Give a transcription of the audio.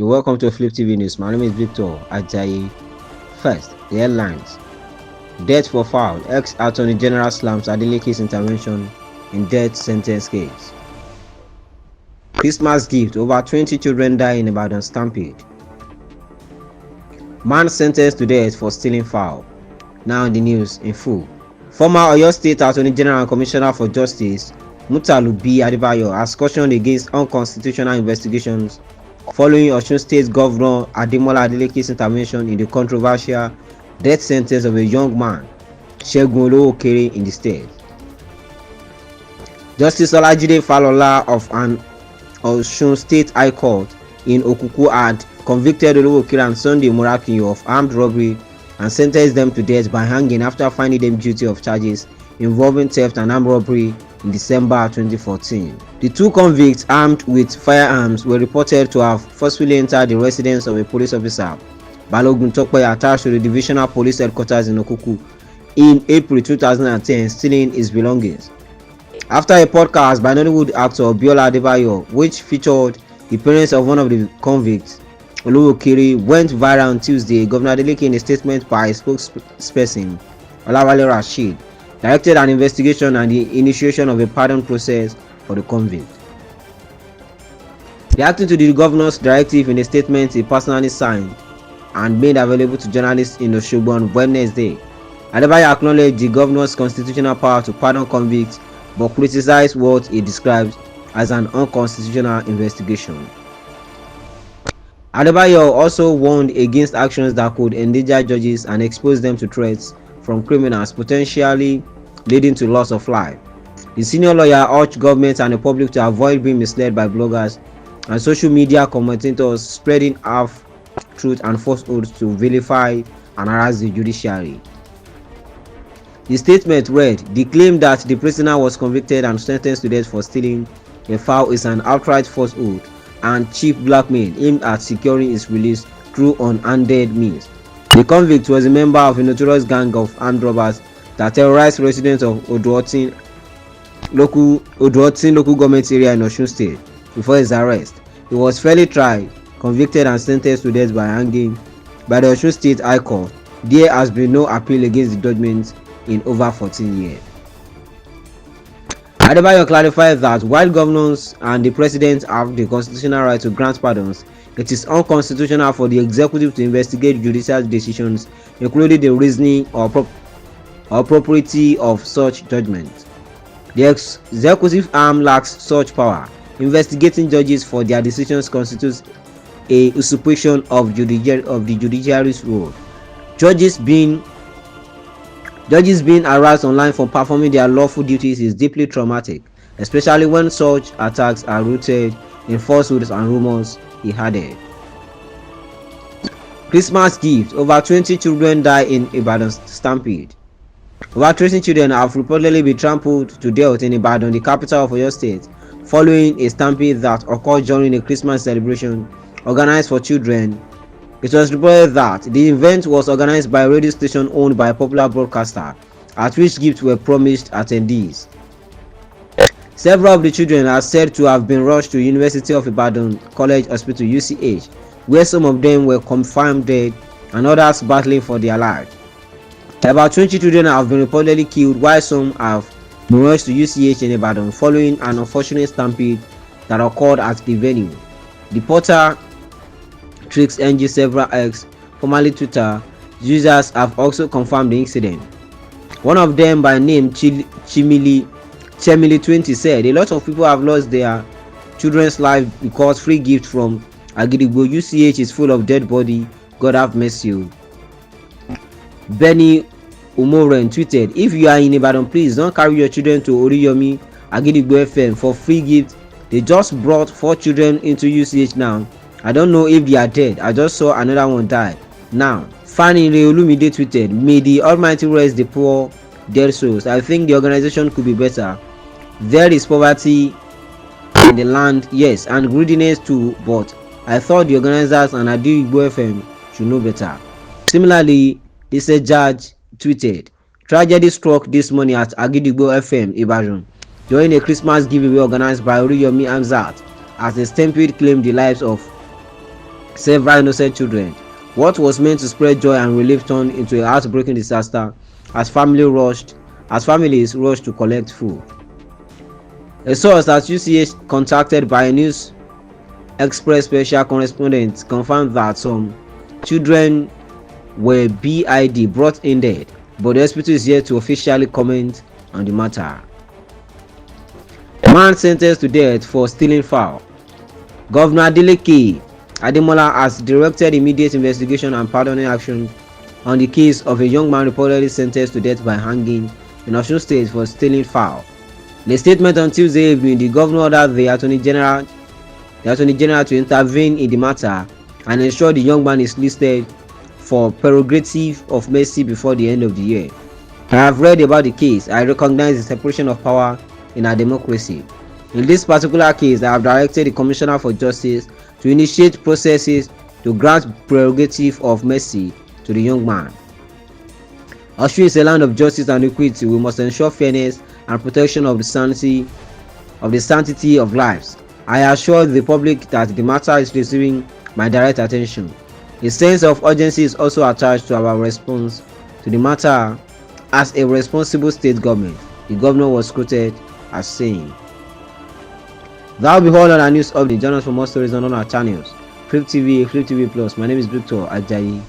You're welcome to Flip TV News. My name is Victor Ajayi. First, the headlines. Death for Fowl. Ex-Attorney General slams Adeleke'S intervention in death sentence case. Christmas gift. Over 20 children die in Ibadan stampede. Man sentenced to death for stealing fowl. Now in the news in full. Former Oyo State Attorney General and Commissioner for Justice Menta has cautioned against unconstitutional investigations following Osun State Governor Adeleke'S intervention in the controversial death sentence of a young man, Adeleke'S, in the state. Justice Olajide Falola of an Osun State High Court in Okuku had convicted Adeleke'S and Sunday Morakinyo of armed robbery and sentenced them to death by hanging after finding them guilty of charges involving theft and armed robbery in December 2014. The two convicts, armed with firearms, were reported to have forcefully entered the residence of a police officer, Balogun Tope, attached to the Divisional Police Headquarters in Okuku, in April 2010, stealing his belongings. After a podcast by Nollywood actor Biola Adebayo, which featured the parents of one of the convicts, Adeleke'S, went viral on Tuesday, Governor Adeleke, in a statement by his spokesperson, Olawale Rasheed, directed an investigation and the initiation of a pardon process for the convict. Reacting to the governor's directive in a statement he personally signed and made available to journalists in Osogbo on Wednesday, Adebayo acknowledged the governor's constitutional power to pardon convicts but criticized what he described as an unconstitutional investigation. Adebayo also warned against actions that could endanger judges and expose them to threats from criminals, potentially leading to loss of life. The senior lawyer urged government and the public to avoid being misled by bloggers and social media commentators spreading half-truth and falsehoods to vilify and harass the judiciary. The statement read, "The claim that the prisoner was convicted and sentenced to death for stealing a fowl is an outright falsehood and cheap blackmail aimed at securing his release through unhanded means. The convict was a member of a notorious gang of armed robbers that terrorized residents of Oduotin local government area in Osun State before his arrest. He was fairly tried, convicted and sentenced to death by hanging by the Osun State High Court. There has been no appeal against the judgment in over 14 years. Adebayo clarified that while governors and the president have the constitutional right to grant pardons, it is unconstitutional for the executive to investigate judicial decisions, including the reasoning or propriety of such judgments. The executive arm lacks such power. Investigating judges for their decisions constitutes a usurpation of the judiciary's role. Judges being harassed online for performing their lawful duties is deeply traumatic, especially when such attacks are rooted in falsehoods and rumors, he added. Christmas gift. Over 20 children die in Ibadan stampede. Over 20 children have reportedly been trampled to death in Ibadan, the capital of Oyo State, following a stampede that occurred during a Christmas celebration organized for children. It was reported that the event was organized by a radio station owned by a popular broadcaster, at which gifts were promised attendees. Several of the children are said to have been rushed to University of Ibadan College Hospital (UCH), where some of them were confirmed dead and others battling for their lives. About 20 children have been reportedly killed, while some have been rushed to UCH in Ibadan following an unfortunate stampede that occurred at the venue. The portal Tricks NG several X, formerly Twitter, users have also confirmed the incident. One of them, by name Chemili20, said, "A lot of people have lost their children's lives because free gift from Agidigbo UCH is full of dead body. God have mercy." Benny Umoren tweeted, "If you are in Ibadan, please don't carry your children to Oriyomi Agidigbo FM for free gift. They just brought 4 children into UCH now. I don't know if they are dead. I just saw another one die now." Fanny Reolumide tweeted, "May the Almighty rest the poor dead souls. I think the organization could be better. There is poverty in the land, yes, and greediness too, but I thought the organizers and Agidigbo FM should know better." Similarly, this judge tweeted, "Tragedy struck this morning at Agidigbo FM Ibadan during a Christmas giveaway organized by Oriyomi Hamzat as the stampede claimed the lives of several innocent children. What was meant to spread joy and relief turned into a heartbreaking disaster as families rushed to collect food. A source at UCH contacted by a News Express special correspondent confirmed that some children were brought in dead, but the hospital is yet to officially comment on the matter. Man sentenced to death for stealing fowl. Governor Adeleke'S has directed immediate investigation and pardoning action on the case of a young man reportedly sentenced to death by hanging in Osun State for stealing fowl. In a statement on Tuesday evening, the governor ordered the Attorney General to intervene in the matter and ensure the young man is listed for prerogative of mercy before the end of the year. I have read about the case. I recognize the separation of power in our democracy. In this particular case, I have directed the Commissioner for Justice to initiate processes to grant prerogative of mercy to the young man. Osun is a land of justice and equity. We must ensure fairness and protection of the sanctity of lives. I assure the public that the matter is receiving my direct attention. A sense of urgency is also attached to our response to the matter as a responsible state government, the governor was quoted as saying. That will be all on our news update. Join us for more stories on our channels. Flip TV, Flip TV Plus. My name is Victor Ajayi.